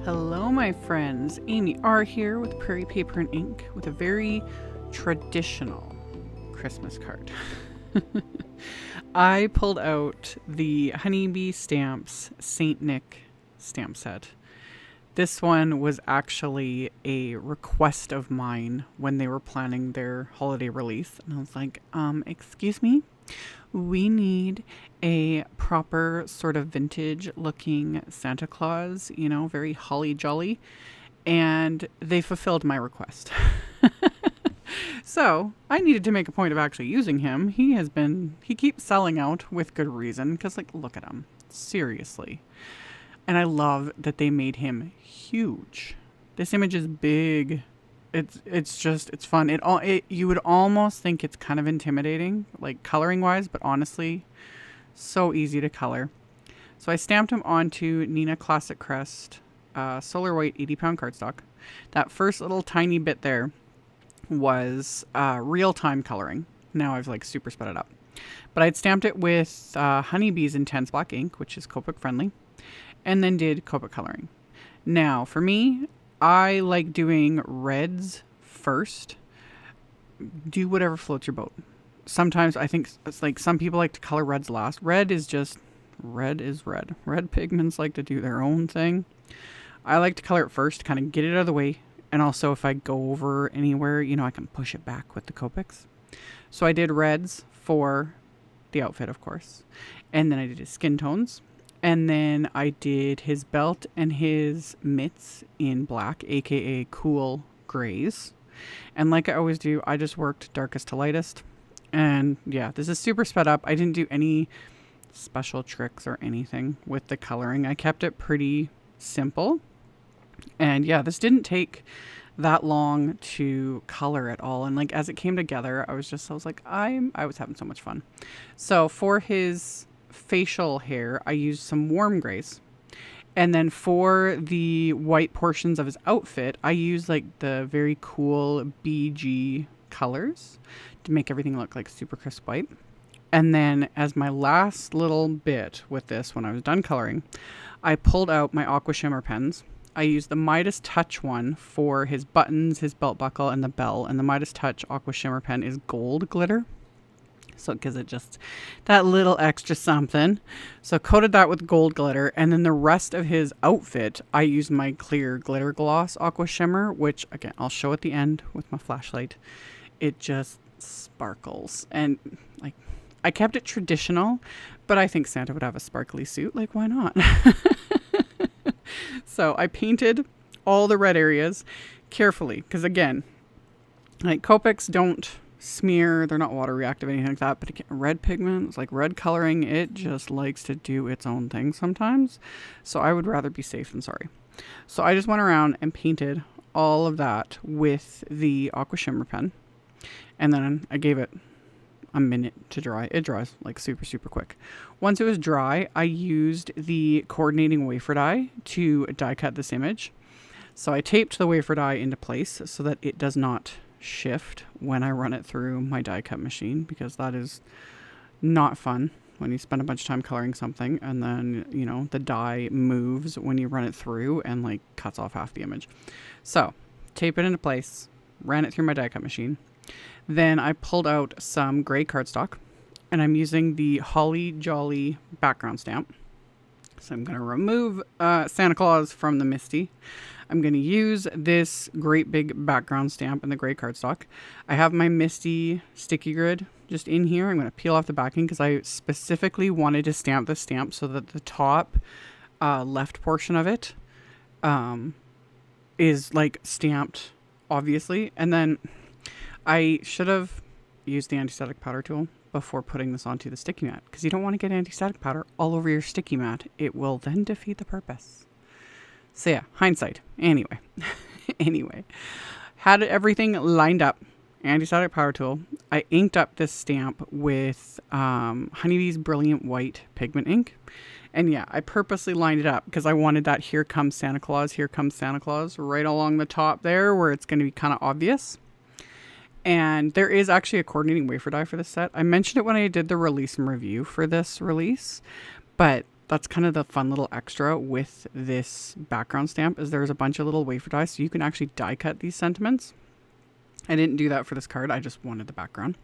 Hello my friends, AmyR here with Prairie Paper and Ink with a very traditional Christmas card. I pulled out the Honeybee Stamps Saint Nick stamp set. This one was actually a request of mine when they were planning their holiday release. And I was like, excuse me? We need a proper sort of vintage looking Santa Claus, you know, very holly jolly. And they fulfilled my request. So I needed to make a point of actually using him. He keeps selling out with good reason because, like, look at him. Seriously. And I love that they made him huge. This image is big. It's fun. You would almost think it's kind of intimidating, like coloring wise, but honestly, so easy to color. So I stamped him onto Neenah Classic Crest, Solar White 80-pound cardstock. That first little tiny bit there was real-time coloring. Now I've like super sped it up. But I'd stamped it with Honeybee's Intense Black ink, which is Copic friendly, and then did Copic coloring. Now for me, I like doing reds first. Do whatever floats your boat. Sometimes I think it's like some people like to color reds last. Red is red. Red pigments like to do their own thing. I like to color it first, kind of get it out of the way. And also if I go over anywhere, you know, I can push it back with the Copics. So I did reds for the outfit, of course. And then I did his skin tones. And then I did his belt and his mitts in black, aka cool grays. And like I always do, I just worked darkest to lightest. And yeah, this is super sped up. I didn't do any special tricks or anything with the coloring. I kept it pretty simple. And yeah, this didn't take that long to color at all. And like as it came together, I was like, I was having so much fun. So for his facial hair, I used some warm grays. And then for the white portions of his outfit, I used like the very cool BG colors to make everything look like super crisp white. And then as my last little bit with this, when I was done coloring, I pulled out my Aqua Shimmer pens. I used the MIDAS Touch one for his buttons, his belt buckle, and the bell. And the MIDAS Touch Aqua Shimmer pen is gold glitter. So it gives it just that little extra something. So coated that with gold glitter. And then the rest of his outfit, I used my clear glitter gloss Aqua Shimmer, which again, I'll show at the end with my flashlight. It just sparkles. And like, I kept it traditional, but I think Santa would have a sparkly suit. Like, why not? So I painted all the red areas carefully. Because again, like Copics don't smear, they're not water reactive, anything like that, but again, red pigments, like red coloring, it just likes to do its own thing sometimes. So I would rather be safe than sorry. So I just went around and painted all of that with the Aqua Shimmer pen. And then I gave it a minute to dry. It dries like super, super quick. Once it was dry, I used the coordinating wafer die to die cut this image. So I taped the wafer die into place so that it does not shift when I run it through my die cut machine, because that is not fun when you spend a bunch of time coloring something and then, you know, the die moves when you run it through and like cuts off half the image. So tape it into place, ran it through my die cut machine. Then I pulled out some gray cardstock and I'm using the Holly Jolly background stamp. So I'm going to remove Santa Claus from the MISTI. I'm going to use this great big background stamp in the gray cardstock. I have my MISTI sticky grid just in here. I'm going to peel off the backing because I specifically wanted to stamp this stamp so that the top left portion of it is like stamped, obviously. And then I should have used the anti-static powder tool before putting this onto the sticky mat, because you don't want to get anti-static powder all over your sticky mat. It will then defeat the purpose. So yeah, hindsight. Anyway, had everything lined up, anti-static power tool. I inked up this stamp with Honeybee's Brilliant White pigment ink. And yeah, I purposely lined it up because I wanted that here comes Santa Claus right along the top there where it's going to be kind of obvious. And there is actually a coordinating wafer die for this set. I mentioned it when I did the release and review for this release, but that's kind of the fun little extra with this background stamp is there's a bunch of little wafer dies, so you can actually die cut these sentiments. I didn't do that for this card. I just wanted the background.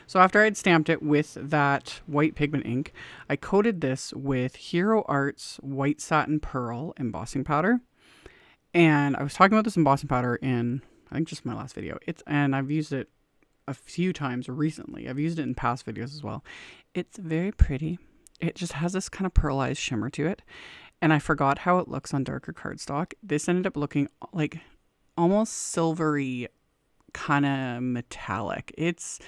So after I'd stamped it with that white pigment ink, I coated this with Hero Art's White Satin Pearl embossing powder. And I was talking about this embossing powder in, I think, just my last video. And I've used it a few times recently. I've used it in past videos as well. It's very pretty. It just has this kind of pearlized shimmer to it. And I forgot how it looks on darker cardstock. This ended up looking like almost silvery, kind of metallic. It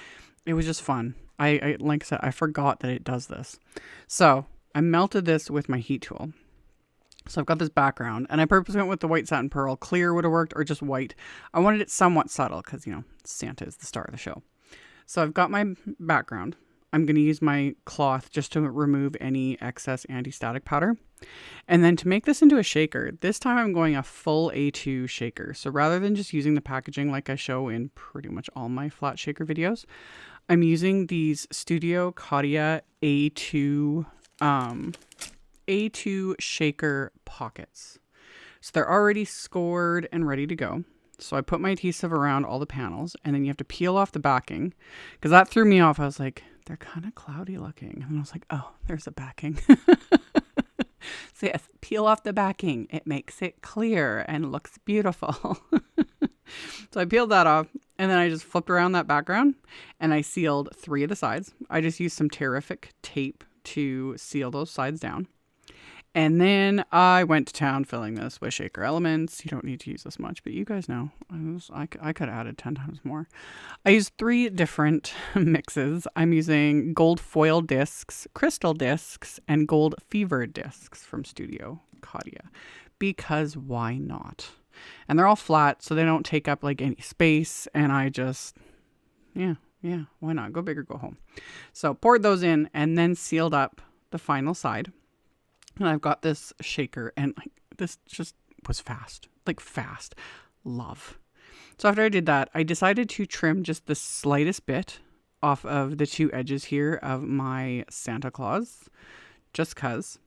was just fun. I like I said, I forgot that it does this. So I melted this with my heat tool. So I've got this background, and I purposely went with the white satin pearl. Clear would have worked, or just white. I wanted it somewhat subtle because, you know, Santa is the star of the show. So I've got my background. I'm going to use my cloth just to remove any excess anti-static powder. And then to make this into a shaker, this time I'm going a full A2 shaker. So rather than just using the packaging like I show in pretty much all my flat shaker videos, I'm using these Studio Cottia A2 shaker pockets. So they're already scored and ready to go. So I put my adhesive around all the panels, and then you have to peel off the backing because that threw me off. I was like, they're kind of cloudy looking. And I was like, oh, there's a backing. So yes, peel off the backing. It makes it clear and looks beautiful. So I peeled that off, and then I just flipped around that background, and I sealed 3 of the sides. I just used some Terrific tape to seal those sides down. And then I went to town filling this with shaker elements. You don't need to use this much, but you guys know I could have added 10 times more. I used 3 different mixes. I'm using gold foil discs, crystal discs, and gold fever discs from Studio Cottia, because why not? And they're all flat, so they don't take up like any space. And I just, yeah, why not? Go big or go home. So poured those in and then sealed up the final side. And I've got this shaker, and like this just was fast, like fast. Love. So after I did that, I decided to trim just the slightest bit off of the 2 edges here of my Santa Claus, just cause.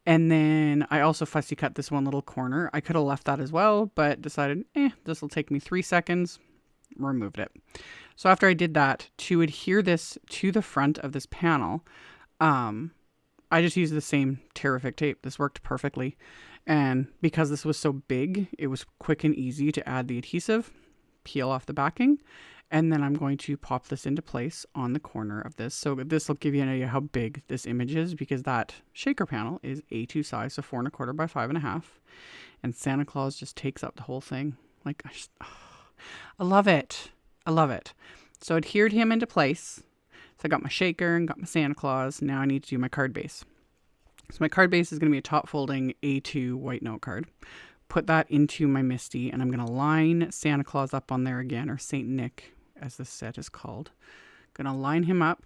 And then I also fussy cut this one little corner. I could have left that as well, but decided, this will take me 3 seconds. Removed it. So after I did that, to adhere this to the front of this panel, I just used the same Terrific tape. This worked perfectly. And because this was so big, it was quick and easy to add the adhesive, peel off the backing, and then I'm going to pop this into place on the corner of this. So this will give you an idea how big this image is, because that shaker panel is A2 size, so 4 1/4 by 5 1/2. And Santa Claus just takes up the whole thing. Like, I love it. I love it. So adhered him into place. So I got my shaker and got my Santa Claus. Now I need to do my card base. So my card base is going to be a top folding A2 white note card. Put that into my MISTI, and I'm going to line Santa Claus up on there again, or Saint Nick as this set is called. Going to line him up,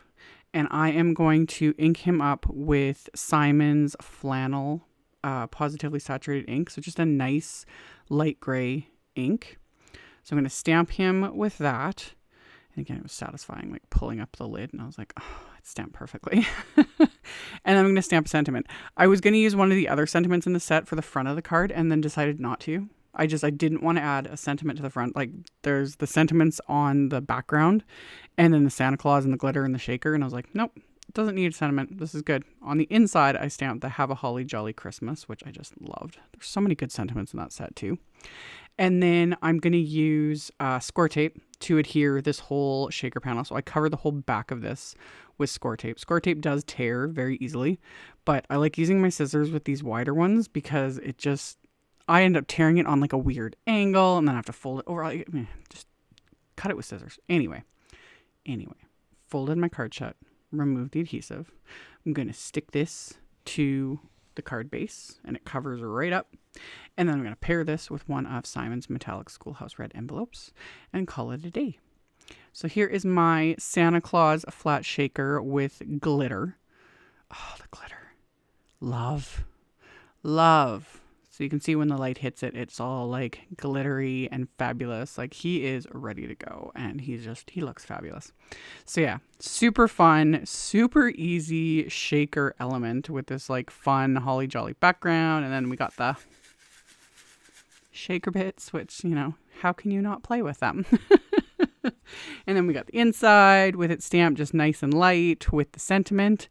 and I am going to ink him up with Simon's Flannel Positively Saturated ink. So just a nice light gray ink. So I'm going to stamp him with that. And again, it was satisfying, like pulling up the lid, and I was like, oh, it stamped perfectly. And I'm going to stamp a sentiment. I was going to use one of the other sentiments in the set for the front of the card, and then decided not to. I didn't want to add a sentiment to the front. Like, there's the sentiments on the background, and then the Santa Claus and the glitter and the shaker. And I was like, nope, it doesn't need a sentiment. This is good. On the inside, I stamped the Have a Holly Jolly Christmas, which I just loved. There's so many good sentiments in that set too. And then I'm going to use score tape to adhere this whole shaker panel. So I covered the whole back of this with score tape. Score tape does tear very easily, but I like using my scissors with these wider ones because I end up tearing it on like a weird angle, and then I have to fold it over. Just cut it with scissors. Anyway, folded my card shut, removed the adhesive. I'm going to stick this to the card base, and it covers right up. And then I'm going to pair this with one of Simon's Metallic Schoolhouse Red envelopes and call it a day. So here is my Santa Claus flat shaker with glitter. Oh, the glitter. Love. So you can see when the light hits it, it's all like glittery and fabulous. Like he is ready to go and he looks fabulous. So yeah, super fun, super easy shaker element with this like fun holly jolly background. And then we got the shaker bits, which, you know, how can you not play with them? And then we got the inside with it stamped just nice and light with the sentiment.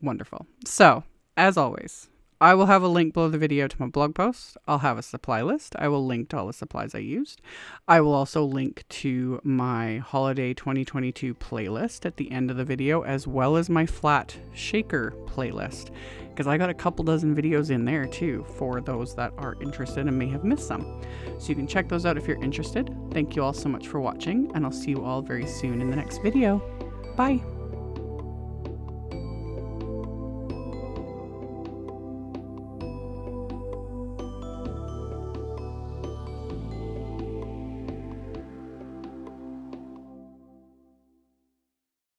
Wonderful. So as always, I will have a link below the video to my blog post. I'll have a supply list. I will link to all the supplies I used. I will also link to my holiday 2022 playlist at the end of the video, as well as my flat shaker playlist, because I got a couple dozen videos in there too for those that are interested and may have missed some. So you can check those out if you're interested. Thank you all so much for watching, and I'll see you all very soon in the next video. Bye.